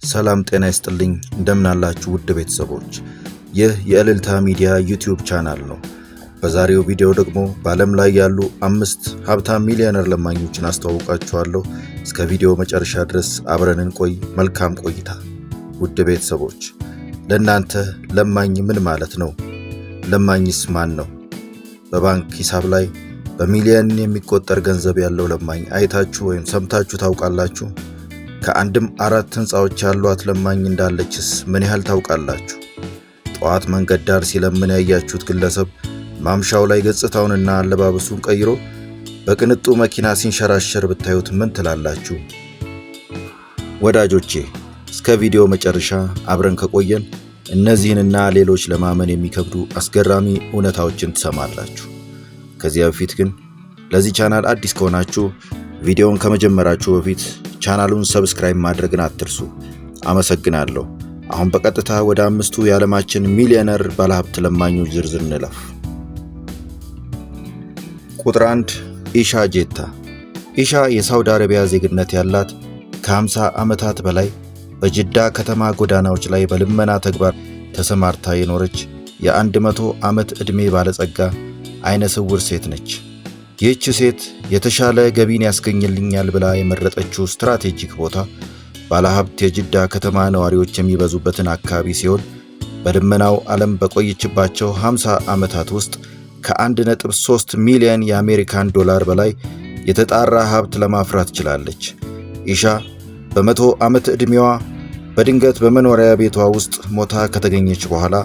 ሰላም ጤና ይስጥልኝ እንደምን አላችሁ ውድ ቤተሰቦች። ይህ የእልልታ ሚዲያ ዩቲዩብ ቻናል ነው። በዛሬው ቪዲዮ ደግሞ በዓለም ላይ ያሉ 5 ሀብታም ሚሊዮነር ለማኞችን አስተዋውቃችኋለሁ። እስከ ቪዲዮ መጨረሻ ድረስ አብረን እንቆይ። መልካም ቆይታ። ውድ ቤተሰቦች፣ ለእናንተ ለማኝ ምን ማለት ነው? ለማኝስ ማን ነው? በባንክ ሂሳብ ላይ በሚሊዮን የሚቆጠር ገንዘብ ያለው ለማኝ አይታችሁ ወይም ሰምታችሁ ታውቃላችሁ? ከአንድም 4 ህንፃዎች ያሏት ለማኝ እንዳለችስ ምን ያህል ታውቃላችሁ? ጠዋት መንገድ ዳር ሲለምን ያያችሁት ግለሰብ ማምሻው ላይ ገጽታውንና አለባበሱን ቀይሮ በቅንጡ መኪና ሲንሸራሸር ብታዩት ምን ትላላችሁ? ወዳጆቼ፣ እስከ ቪዲዮ መጨረሻ አብረን ከቆየን እነዚህንና ሌሎች ለማመን የሚከብዱ አስገራሚ እውነታዎችን ትሰማላችሁ። ከዚያ በፊት ግን ለዚህ ቻናል አዲስ ከሆናችሁ ቪዲዮውን ከመጀመራችሁ በፊት ቻናሉን ሰብስክራይብ ማድረግን አትርሱ። አመሰግናለሁ። አሁን በቀጥታ ወደ 5ቱ የዓለማችን ሚሊዮነር ባለሀብት ለማኞች ዝርዝር እንለፍ። ቁጥር 1 ኢሻ ጄታ። ኢሻ የሳውዲ አረቢያ ዜግነት ያላት ከ50 ዓመታት በላይ በጅዳ ከተማ ጎዳናዎች ላይ በልመና ተግባር ተሰማርታ የኖረች የ100 ዓመት ዕድሜ ባለጸጋ አይነ ስውር ሴት ነች። ይህች ሴት የተሻለ ገቢን ያስገኝልኛል ብላ የመረጠችው ስትራቴጂክ ቦታ ባለሀብት የጅዳ ከተማ ነዋሪዎች የሚበዙበትን አካባቢ ሲሆን በልመናው ዓለም በቆየችባቸው 50 ዓመታት ውስጥ ከ1.3 ሚሊዮን የአሜሪካን ዶላር በላይ የተጣራ ሀብት ለማፍራት ችላለች። ኢሻ በ100 ዓመት ዕድሜዋ በድንገት በመኖሪያ ቤቷ ውስጥ ሞታ ከተገኘች በኋላ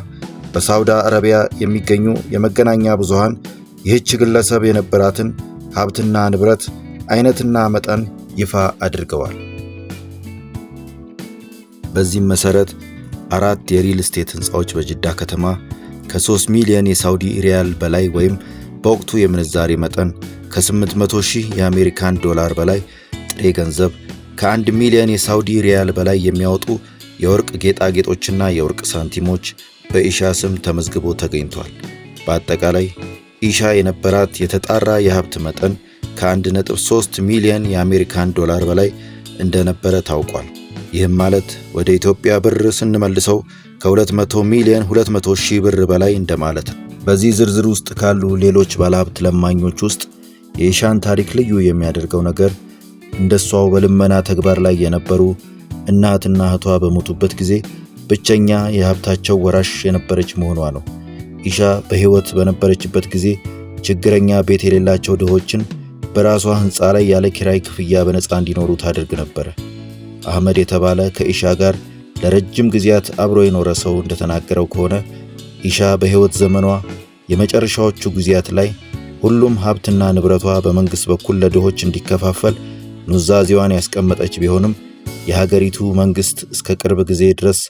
በሳውዲ አረቢያ የሚገኙ የመገናኛ ብዙሃን ይህች ግለሰብ የነበራትን ሀብትና ንብረት አይነትና መጠን ይፋ አድርገዋል። በዚህም መሰረት 4 የሪል ስቴት ህንፃዎች በጅዳ ከተማ ከ3 ሚሊዮን የሳውዲ ሪያል በላይ ወይም በወቅቱ የምንዛሬ መጠን ከ800 ሺህ የአሜሪካን ዶላር በላይ ጥሬ ገንዘብ፣ ከ1 ሚሊዮን የሳውዲ ሪያል በላይ የሚያወጡ የወርቅ ጌጣጌጦችና የወርቅ ሳንቲሞች በኢሻ ስም ተመዝግቦ ተገኝቷል። በአጠቃላይ ኢሻ የነበራት የተጣራ የሀብት መጠን ከ1.3 ሚሊዮን የአሜሪካን ዶላር በላይ እንደነበረ ታውቋል። ይህም ማለት ወደ ኢትዮጵያ ብር ስንመልሰው ከ200 ሚሊዮን 200 ሺህ ብር በላይ እንደማለት ነው። በዚህ ዝርዝር ውስጥ ካሉ ሌሎች ባለሀብት ለማኞች ውስጥ የኢሻን ታሪክ ልዩ የሚያደርገው ነገር እንደሷው በልመና ተግባር ላይ የነበሩ እናትና እህቷ በሞቱበት ጊዜ ብቸኛ የሀብታቸው ወራሽ የነበረች መሆኗ ነው። ኢሻ በሕይወት በነበረችበት ጊዜ ችግረኛ ቤት የሌላቸው ድሆችን በራሷ ሕንፃ ላይ ያለ ኪራይ ክፍያ በነፃ እንዲኖሩ ታደርግ ነበር። አህመድ የተባለ ከኢሻ ጋር ለረጅም ጊዜያት አብሮ የኖረ ሰው እንደተናገረው ከሆነ ኢሻ በሕይወት ዘመኗ የመጨረሻዎቹ ጊዜያት ላይ ሁሉም ሀብትና ንብረቷ በመንግሥት በኩል ለድሆች እንዲከፋፈል ኑዛዜዋን ያስቀመጠች ቢሆንም የሀገሪቱ መንግሥት እስከ ቅርብ ጊዜ ድረስ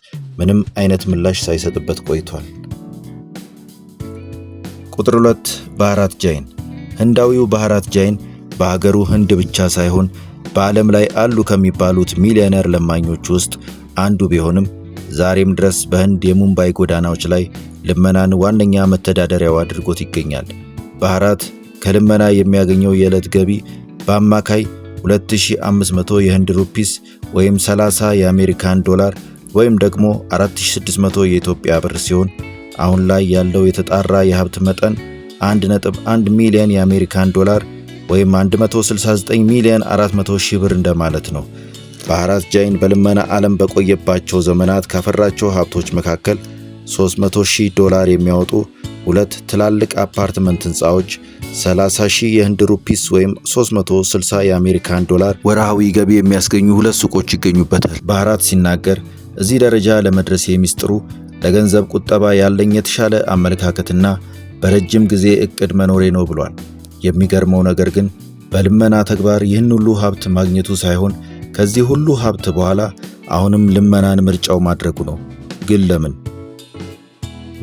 ምንም አይነት ምላሽ ሳይሰጥበት ቆይቷል። ቁጥር 2 ባህራት ጃይን። ህንዳዊው ባህራት ጃይን በሀገሩ ህንድ ብቻ ሳይሆን በዓለም ላይ አሉ ከሚባሉት ሚሊዮነር ለማኞች ውስጥ አንዱ ቢሆንም ዛሬም ድረስ በህንድ የሙምባይ ጎዳናዎች ላይ ልመናን ዋነኛ መተዳደሪያው አድርጎት ይገኛል። ባህራት ከልመና የሚያገኘው የዕለት ገቢ በአማካይ 2500 የህንድ ሩፒስ ወይም 30 የአሜሪካን ዶላር ወይም ደግሞ 4600 የኢትዮጵያ ብር ሲሆን አሁን ላይ ያለው የተጣራ የሀብት መጠን 1.1 ሚሊዮን የአሜሪካን ዶላር ወይም 169 ሚሊዮን 400 ሺህ ብር እንደማለት ነው። ባህራት ጃይን በልመና ዓለም በቆየባቸው ዘመናት ካፈራቸው ሀብቶች መካከል 300 ሺህ ዶላር የሚያወጡ 2 ትላልቅ አፓርትመንት ህንፃዎች፣ 30 ሺህ የህንድ ሩፒስ ወይም 360 የአሜሪካን ዶላር ወርሃዊ ገቢ የሚያስገኙ 2 ሱቆች ይገኙበታል። ባህራት ሲናገር እዚህ ደረጃ ለመድረስ የሚስጥሩ ለገንዘብ ቁጠባ ያለኝ የተሻለ አመለካከትና በረጅም ጊዜ እቅድ መኖሬ ነው ብሏል። የሚገርመው ነገር ግን በልመና ተግባር ይህን ሁሉ ሀብት ማግኘቱ ሳይሆን ከዚህ ሁሉ ሀብት በኋላ አሁንም ልመናን ምርጫው ማድረጉ ነው። ግን ለምን?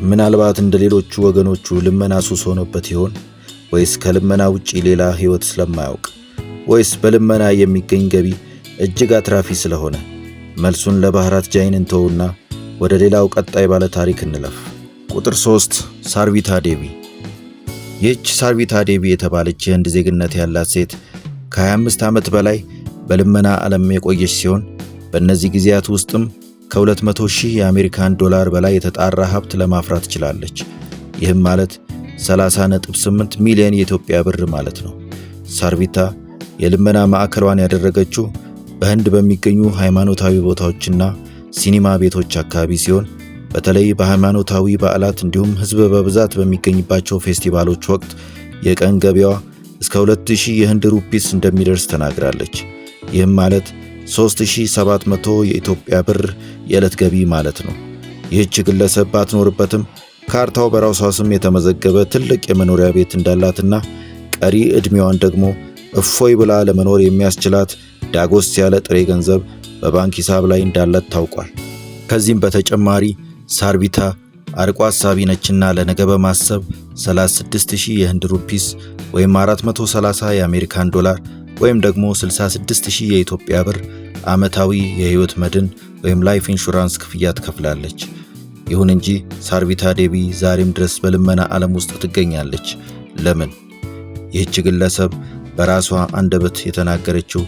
ምናልባት እንደ ሌሎቹ ወገኖቹ ልመና ሱስ ሆኖበት ይሆን? ወይስ ከልመና ውጪ ሌላ ህይወት ስለማያውቅ? ወይስ በልመና የሚገኝ ገቢ እጅግ አትራፊ ስለሆነ? መልሱን ለባህራት ጃይን እንተውና ወደ ሌላው ቀጣይ ባለ ታሪክ እንለፍ። ቁጥር 3 ሳርቪታ ዴቪ። ይህች ሳርቪታ ዴቪ የተባለች የህንድ ዜግነት ያላት ሴት ከ25 ዓመት በላይ በልመና ዓለም የቆየች ሲሆን በእነዚህ ጊዜያት ውስጥም ከ200,000 የአሜሪካን ዶላር በላይ የተጣራ ሀብት ለማፍራት ችላለች። ይህም ማለት 30.8 ሚሊዮን የኢትዮጵያ ብር ማለት ነው። ሳርቪታ የልመና ማዕከሏን ያደረገችው በህንድ በሚገኙ ሃይማኖታዊ ቦታዎችና ሲኒማ ቤቶች አካባቢ ሲሆን በተለይ በሃይማኖታዊ በዓላት እንዲሁም ህዝብ በብዛት በሚገኝባቸው ፌስቲቫሎች ወቅት የቀን ገቢያዋ እስከ 2000 የህንድ ሩፒስ እንደሚደርስ ተናግራለች። ይህም ማለት 3700 የኢትዮጵያ ብር የዕለት ገቢ ማለት ነው። ይህች ግለሰብ ባትኖርበትም ካርታው በራሷ ስም የተመዘገበ ትልቅ የመኖሪያ ቤት እንዳላትና ቀሪ ዕድሜዋን ደግሞ እፎይ ብላ ለመኖር የሚያስችላት ዳጎስ ያለ ጥሬ ገንዘብ በባንክ ሂሳብ ላይ እንዳላት ታውቋል። ከዚህም በተጨማሪ ሳርቪታ አርቆ አሳቢ ነችና ለነገ በማሰብ 36000 የህንድ ሩፒስ ወይም 430 የአሜሪካን ዶላር ወይም ደግሞ 66000 የኢትዮጵያ ብር ዓመታዊ የህይወት መድን ወይም ላይፍ ኢንሹራንስ ክፍያ ትከፍላለች። ይሁን እንጂ ሳርቪታ ዴቢ ዛሬም ድረስ በልመና ዓለም ውስጥ ትገኛለች። ለምን? ይህች ግለሰብ በራሷ አንደበት የተናገረችው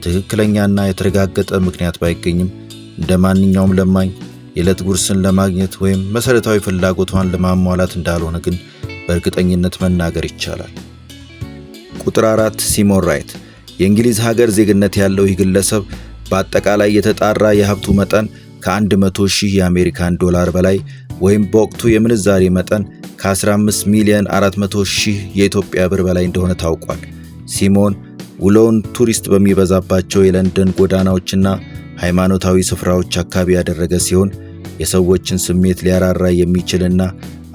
ትክክለኛና የተረጋገጠ ምክንያት ባይገኝም እንደ ማንኛውም ለማኝ የዕለት ጉርስን ለማግኘት ወይም መሰረታዊ ፍላጎቷን ለማሟላት እንዳልሆነ ግን በእርግጠኝነት መናገር ይቻላል። ቁጥር 4 ሲሞን ራይት የእንግሊዝ ሀገር ዜግነት ያለው ይህ ግለሰብ በአጠቃላይ የተጣራ የሀብቱ መጠን ከ100,000 የአሜሪካን ዶላር በላይ ወይም በወቅቱ የምንዛሬ መጠን ከ15 ሚሊዮን 400,000 የኢትዮጵያ ብር በላይ እንደሆነ ታውቋል። ሲሞን ውሎውን ቱሪስት በሚበዛባቸው የለንደን ጎዳናዎችና ሃይማኖታዊ ስፍራዎች አካባቢ ያደረገ ሲሆን የሰዎችን ስሜት ሊያራራ የሚችልና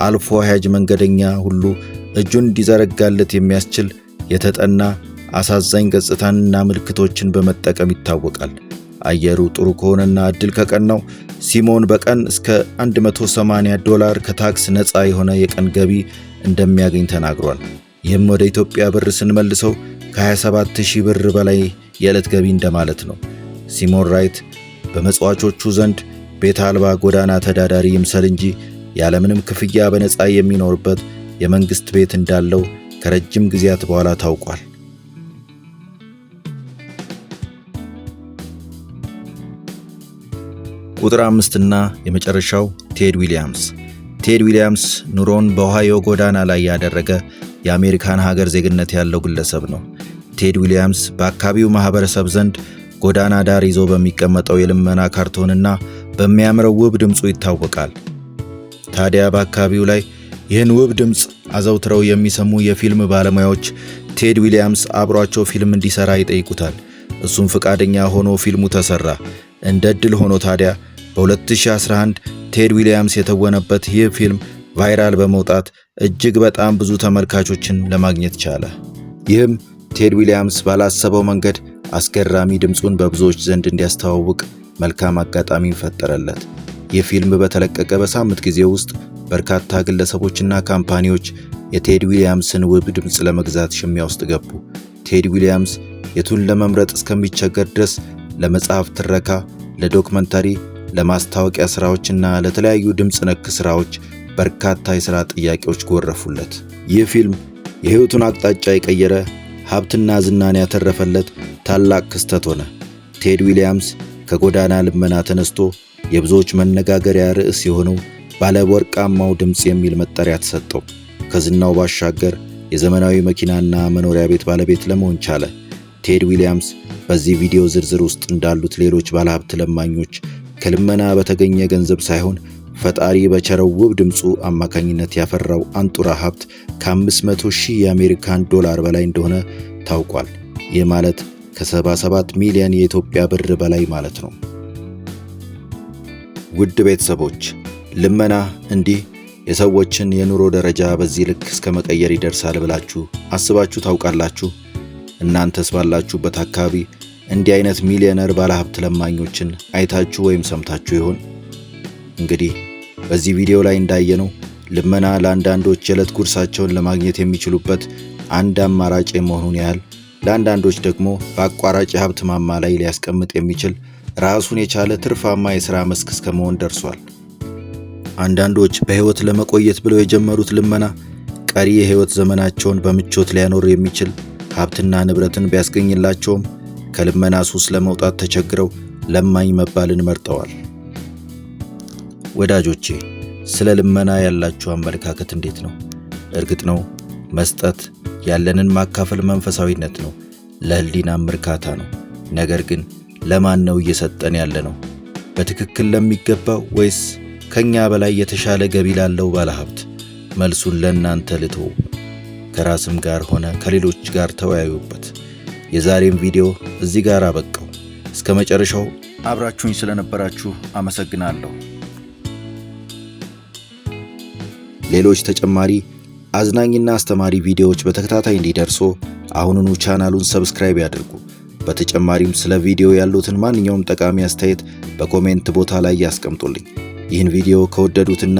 አልፎ ሄጅ መንገደኛ ሁሉ እጁን እንዲዘረጋለት የሚያስችል የተጠና አሳዛኝ ገጽታንና ምልክቶችን በመጠቀም ይታወቃል። አየሩ ጥሩ ከሆነና እድል ከቀናው ሲሞን በቀን እስከ $180 ከታክስ ነፃ የሆነ የቀን ገቢ እንደሚያገኝ ተናግሯል። ይህም ወደ ኢትዮጵያ ብር ስንመልሰው ከ27,000 ብር በላይ የዕለት ገቢ እንደማለት ነው። ሲሞን ራይት በመጽዋቾቹ ዘንድ ቤት አልባ ጎዳና ተዳዳሪ ይምሰል እንጂ ያለምንም ክፍያ በነፃ የሚኖርበት የመንግስት ቤት እንዳለው ከረጅም ጊዜያት በኋላ ታውቋል። ቁጥር 5 እና የመጨረሻው ቴድ ዊሊያምስ። ቴድ ዊሊያምስ ኑሮን በኦሃዮ ጎዳና ላይ ያደረገ የአሜሪካን ሀገር ዜግነት ያለው ግለሰብ ነው። ቴድ ዊሊያምስ በአካባቢው ማህበረሰብ ዘንድ ጎዳና ዳር ይዞ በሚቀመጠው የልመና ካርቶንና በሚያምረው ውብ ድምፁ ይታወቃል። ታዲያ በአካባቢው ላይ ይህን ውብ ድምፅ አዘውትረው የሚሰሙ የፊልም ባለሙያዎች ቴድ ዊሊያምስ አብሯቸው ፊልም እንዲሰራ ይጠይቁታል። እሱም ፈቃደኛ ሆኖ ፊልሙ ተሰራ። እንደ ዕድል ሆኖ ታዲያ በ2011 ቴድ ዊሊያምስ የተወነበት ይህ ፊልም ቫይራል በመውጣት እጅግ በጣም ብዙ ተመልካቾችን ለማግኘት ቻለ። ይህም ቴድ ዊሊያምስ ባላሰበው መንገድ አስገራሚ ድምፁን በብዙዎች ዘንድ እንዲያስተዋውቅ መልካም አጋጣሚን ፈጠረለት። ይህ ፊልም በተለቀቀ በሳምንት ጊዜ ውስጥ በርካታ ግለሰቦችና ካምፓኒዎች የቴድ ዊሊያምስን ውብ ድምፅ ለመግዛት ሽሚያ ውስጥ ገቡ። ቴድ ዊሊያምስ የቱን ለመምረጥ እስከሚቸገር ድረስ ለመጽሐፍ ትረካ፣ ለዶክመንታሪ፣ ለማስታወቂያ ስራዎችና ለተለያዩ ድምፅ ነክ ስራዎች በርካታ የሥራ ጥያቄዎች ጎረፉለት። ይህ ፊልም የሕይወቱን አቅጣጫ የቀየረ ሀብትና ዝናን ያተረፈለት ታላቅ ክስተት ሆነ። ቴድ ዊሊያምስ ከጎዳና ልመና ተነስቶ የብዙዎች መነጋገሪያ ርዕስ የሆነው ባለ ወርቃማው ድምፅ የሚል መጠሪያ ተሰጠው። ከዝናው ባሻገር የዘመናዊ መኪናና መኖሪያ ቤት ባለቤት ለመሆን ቻለ። ቴድ ዊሊያምስ በዚህ ቪዲዮ ዝርዝር ውስጥ እንዳሉት ሌሎች ባለሀብት ለማኞች ከልመና በተገኘ ገንዘብ ሳይሆን ፈጣሪ በቸረው ውብ ድምፁ አማካኝነት ያፈራው አንጡራ ሀብት ከ500,000 የአሜሪካን ዶላር በላይ እንደሆነ ታውቋል። ይህ ማለት ከ77 ሚሊዮን የኢትዮጵያ ብር በላይ ማለት ነው። ውድ ቤተሰቦች፣ ልመና እንዲህ የሰዎችን የኑሮ ደረጃ በዚህ ልክ እስከ መቀየር ይደርሳል ብላችሁ አስባችሁ ታውቃላችሁ? እናንተስ ባላችሁበት አካባቢ እንዲህ አይነት ሚሊዮነር ባለሀብት ለማኞችን አይታችሁ ወይም ሰምታችሁ ይሆን? እንግዲህ በዚህ ቪዲዮ ላይ እንዳየነው ልመና ለአንዳንዶች የዕለት ጉርሳቸውን ለማግኘት የሚችሉበት አንድ አማራጭ የመሆኑን ያህል ለአንዳንዶች ደግሞ በአቋራጭ የሀብት ማማ ላይ ሊያስቀምጥ የሚችል ራሱን የቻለ ትርፋማ የሥራ መስክ እስከ መሆን ደርሷል። አንዳንዶች በሕይወት ለመቆየት ብለው የጀመሩት ልመና ቀሪ የሕይወት ዘመናቸውን በምቾት ሊያኖር የሚችል ሀብትና ንብረትን ቢያስገኝላቸውም ከልመና ሱስ ለመውጣት ተቸግረው ለማኝ መባልን መርጠዋል። ወዳጆቼ ስለ ልመና ያላችሁ አመለካከት እንዴት ነው? እርግጥ ነው መስጠት ያለንን ማካፈል መንፈሳዊነት ነው፣ ለህሊናም እርካታ ነው። ነገር ግን ለማን ነው እየሰጠን ያለ ነው? በትክክል ለሚገባው ወይስ ከኛ በላይ የተሻለ ገቢ ላለው ባለሀብት? መልሱን ለእናንተ ልተው። ከራስም ጋር ሆነ ከሌሎች ጋር ተወያዩበት። የዛሬም ቪዲዮ እዚህ ጋር አበቃው። እስከ መጨረሻው አብራችሁኝ ስለነበራችሁ አመሰግናለሁ። ሌሎች ተጨማሪ አዝናኝና አስተማሪ ቪዲዮዎች በተከታታይ እንዲደርሱ አሁኑኑ ቻናሉን ሰብስክራይብ ያድርጉ። በተጨማሪም ስለ ቪዲዮ ያሉትን ማንኛውም ጠቃሚ አስተያየት በኮሜንት ቦታ ላይ ያስቀምጡልኝ። ይህን ቪዲዮ ከወደዱትና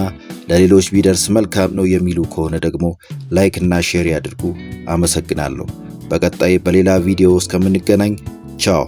ለሌሎች ቢደርስ መልካም ነው የሚሉ ከሆነ ደግሞ ላይክ እና ሼር ያድርጉ። አመሰግናለሁ። በቀጣይ በሌላ ቪዲዮ እስከምንገናኝ ቻው።